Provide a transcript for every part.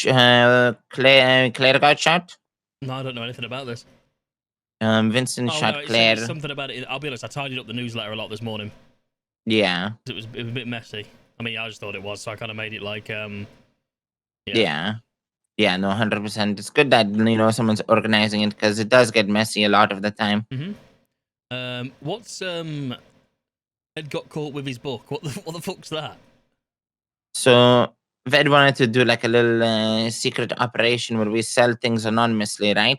Claire got shot. No, I don't know anything about this. Vincent Oh no, shot it said it's Claire. something about it. I'll be honest, I tidied up the newsletter a lot this morning. Yeah. It was a bit messy. I mean, I just thought it was, so I kind of made it like Yeah. Yeah, no, 100%. It's good that someone's organizing it because it does get messy a lot of the time. What's Ed got caught with his book? What the fuck's that? So Ved wanted to do like a little secret operation where we sell things anonymously, right?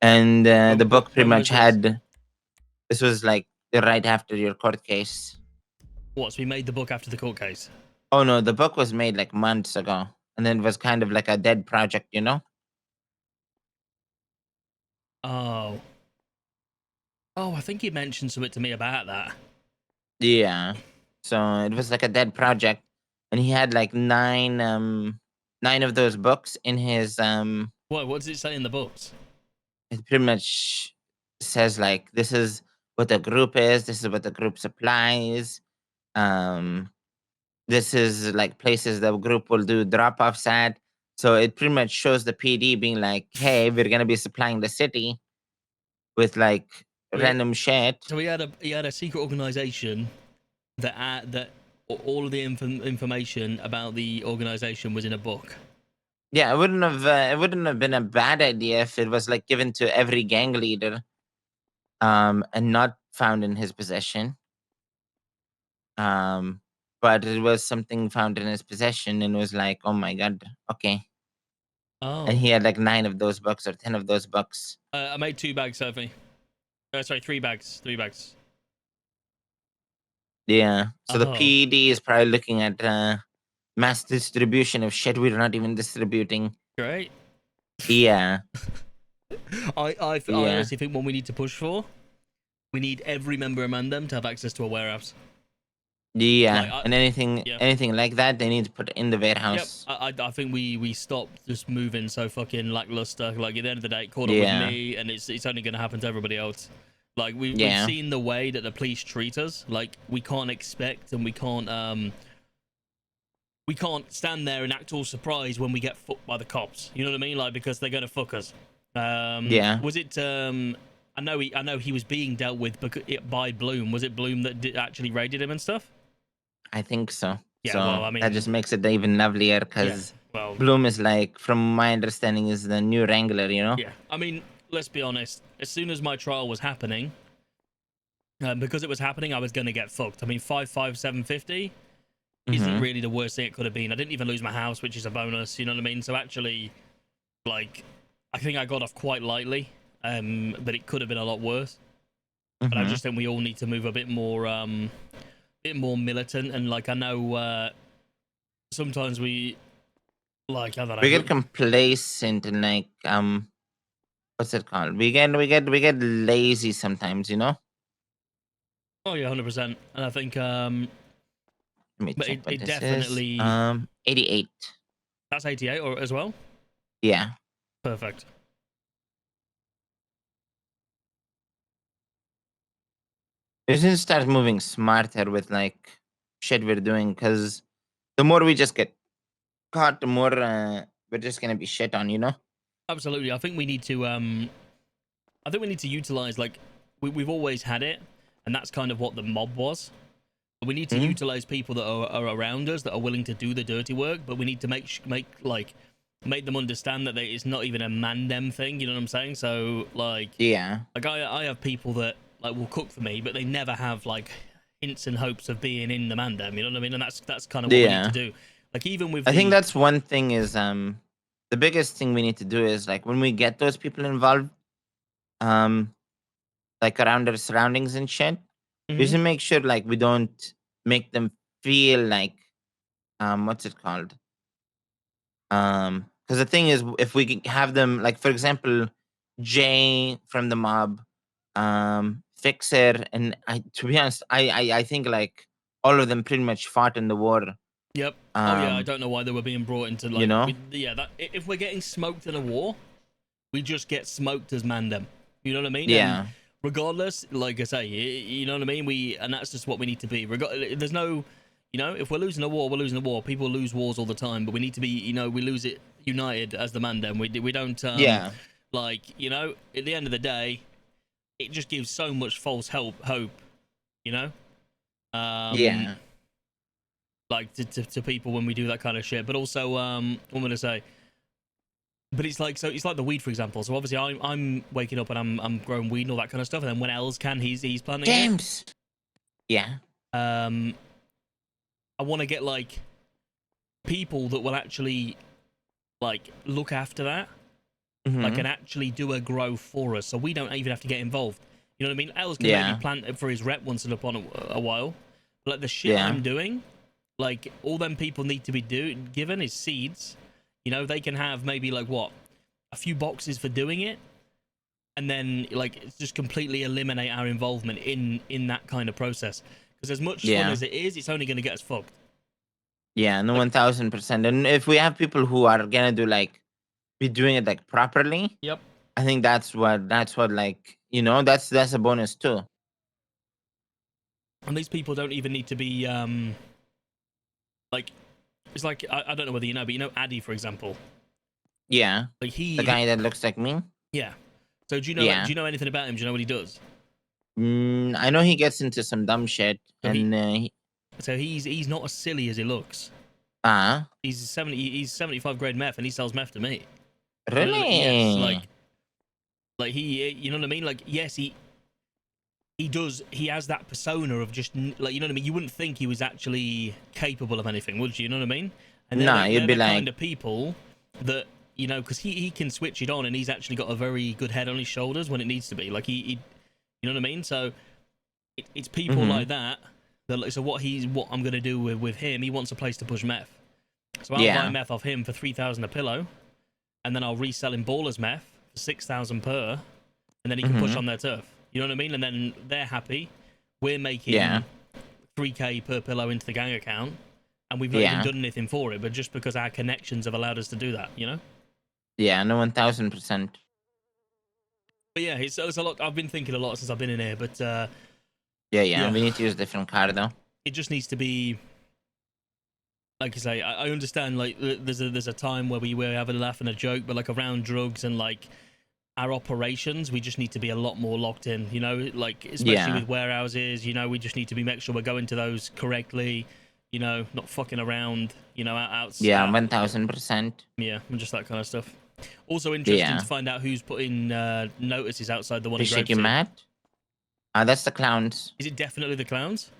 And the book pretty When much was this? had. This was like right after your court case. What? So we made the book after the court case? Oh no, the book was made like months ago, and then it was kind of like a dead project, Oh. Oh, I think he mentioned something to me about that. Yeah. So it was like a dead project, and he had like nine of those books in his What does it say in the books? It pretty much says like this is what the group is, this is what the group supplies. Um this is like places the group will do drop-offs at. So it pretty much shows the PD being like, hey, we're gonna be supplying the city with like random shit. So he had a secret organization that all of the information about the organization was in a book. Yeah, it wouldn't have been a bad idea if it was like given to every gang leader, and not found in his possession. But it was something found in his possession, and it was like, oh my god, okay. Oh. And he had like 9 of those books or 10 of those books. I made 2 bags, Sophie. Sorry, 3 bags. 3 bags. Yeah. So the PD is probably looking at mass distribution of shit we're not even distributing. Great. Yeah. I honestly think what we need to push for, we need every member of Mandem to have access to a warehouse. Yeah, and anything like that, they need to put in the warehouse. Yep, I think we stop just moving so fucking lackluster. Like at the end of the day, it caught up with me, and it's only going to happen to everybody else. Like we've seen the way that the police treat us. Like we can't expect, and we can't stand there and act all surprised when we get fucked by the cops. You know what I mean? Like because they're going to fuck us. Was it? I know he was being dealt with by Bloom. Was it Bloom that actually raided him and stuff? I think so. Yeah, so well, I mean, that just makes it even lovelier because Bloom is like, from my understanding, is the new Wrangler, Yeah, I mean, let's be honest. As soon as my trial was happening, because it was happening, I was going to get fucked. I mean, 55750 isn't really the worst thing it could have been. I didn't even lose my house, which is a bonus. You know what I mean? So actually, like, I think I got off quite lightly, but it could have been a lot worse. But I just think we all need to move a bit more militant, and like I know sometimes we like I don't know, we get complacent and like what's it called? We get lazy sometimes, Oh yeah, 100%. And I think let me but check what it this definitely is. 88. That's 88 or as well? Yeah. Perfect. We should start moving smarter with like shit we're doing, because the more we just get caught, the more we're just gonna be shit on. Absolutely. I think we need to utilize, like we've always had it, and that's kind of what the mob was. But we need to utilize people that are around us that are willing to do the dirty work, but we need to make them understand that it's not even a Mandem thing. You know what I'm saying? So like I have people that like will cook for me, but they never have like hints and hopes of being in the Mandem. You know what I mean? And that's kind of what we need to do. Like even with I think that's one thing is the biggest thing we need to do is like when we get those people involved, like around their surroundings and shit, we should make sure like we don't make them feel like what's it called? Because the thing is, if we have them, like for example, Jay from the mob, Fixer, and to be honest, I think like all of them pretty much fought in the war. Yep. Oh yeah, I don't know why they were being brought into like if we're getting smoked in a war, we just get smoked as Mandem. You know what I mean? Yeah. And regardless, like I say, you know what I mean. And that's just what we need to be. There's no, You know, if we're losing a war, we're losing a war. People lose wars all the time, but we need to be, you know, we lose it united as the Mandem. We don't Yeah. like, you know, at the end of the day, it just gives so much false hope, you know, Yeah. like to people when we do that kind of shit. But also, what am I gonna say? But it's like, so it's like the weed, for example. So obviously, I'm waking up and I'm growing weed and all that kind of stuff. And then when Els can, he's planting James. Yeah. it. I want to get like people that will actually like look after that, like, Mm-hmm. and actually do a grow for us, so we don't even have to get involved. You know what I mean? Els can maybe Yeah. plant it for his rep once in upon a while, but like the shit Yeah. I'm doing, like all them people need to be given is seeds. You know, they can have maybe like what, a few boxes for doing it, and then like it's just completely eliminate our involvement in that kind of process. Because as much fun Yeah. as it is, it's only going to get us fucked. Yeah. No, Like, 1000%. And if we have people who are gonna do like be doing it like properly, yep. I think that's what like, you know, that's a bonus too. And these people don't even need to be like, it's like I don't know whether you know, but you know Addy, for example. Yeah. Like The guy that looks like me. yeah. So do Yeah. you know anything about him? Do you know what he does? I know he gets into some dumb shit, So and he's not as silly as he looks. uh He's 75 grade meth, and he sells meth to me. You know what I mean? Yes, really, like he, you know what I mean? Like, yes, he does. He has that persona of just like, you know what I mean. You wouldn't think he was actually capable of anything, would you? You know what I mean? And nah, you'd they're be the like, kind of people that, you know, because he can switch it on, and he's actually got a very good head on his shoulders when it needs to be. Like he you know what I mean? So it's people mm-hmm. like that. That, so what I'm gonna do with him? He wants a place to push meth, so I'll buy Yeah, meth off him for 3,000 a pillow, and then I'll resell him ballers meth for 6,000 per, and then he can push mm-hmm. on their turf. You know what I mean? And then they're happy. We're Yeah, making 3k per pillow into the gang account, and we've not even yeah, done anything for it, but just because our connections have allowed us to do that, you know? yeah. No, 1000%. But yeah, it's a lot. I've been thinking a lot since I've been in here, but Yeah, yeah. yeah, We need to use different card though. it just needs to be, like you say. I understand. Like there's a time where we were having a laugh and a joke, but like around drugs and like our operations, we just need to be a lot more locked in. You know, like especially Yeah, with warehouses. You know, we just need to be make sure we're going to those correctly. You know, not fucking around. You know, yeah, 1000%. yeah, and just that kind of stuff. Also interesting to Yeah. find out who's putting notices outside the one The in Grove shaky City. mat. That's the clowns. Is it definitely the clowns?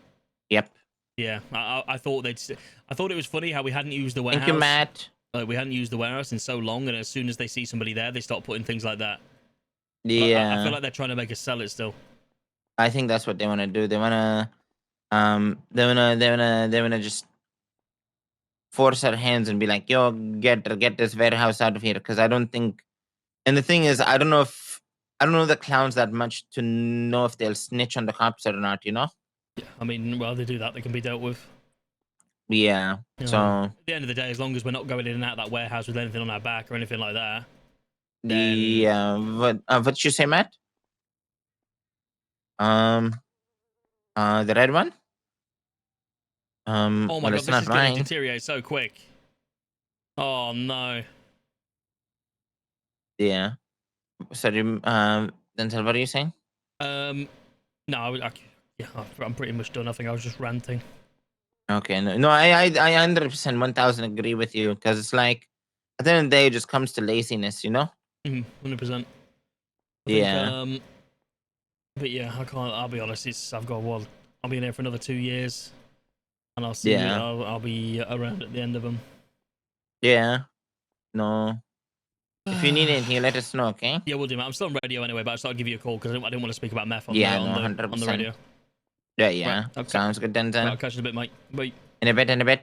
Yep. Yeah, I thought I thought it was funny how we hadn't used the Thank you, warehouse. Matt. Like we hadn't used the warehouse in so long, and as soon as they see somebody there, they start putting things like that. But I feel Yeah, like they're trying to make us sell it still. I think that's what they want to do. They wanna just force our hands and be like, "Yo, get this warehouse out of here." Because I don't think. And the thing is, I don't know the clowns that much to know if they'll snitch on the cops or not. You know? Yeah, I mean, well, they do that. They can be dealt with. Yeah. You know, So at the end of the day, as long as we're not going in and out of that warehouse with anything on our back or anything like that, then the what you say, Matt? Um, the red one. oh my Well, god, it's this not is gonna mine. deteriorate so quick. Oh no. Yeah. Sorry. Denzel, what are you saying? Um, no, yeah, I'm pretty much done. I think I was just ranting. Okay. No, no, I 100% 1000 agree with you because it's like at the end of the day, it just comes to laziness. You know? 100%. I think Yeah. but yeah, I can't. I'll be honest. I've got one. I'll be in here for another 2 years, and I'll see you. Yeah. I'll be around at the end of them. Yeah. No. If you need anything, let us know. Okay. Yeah, we'll do, man. I'm still on radio anyway, but I just thought I'd give you a call because I didn't want to speak about meth on Yeah. No. on the 100%. radio. Yeah. Right. Yeah. Okay. Sounds good, Right, I'll Denzel. catch you in a bit, mate. Bye. In a bit. In a bit.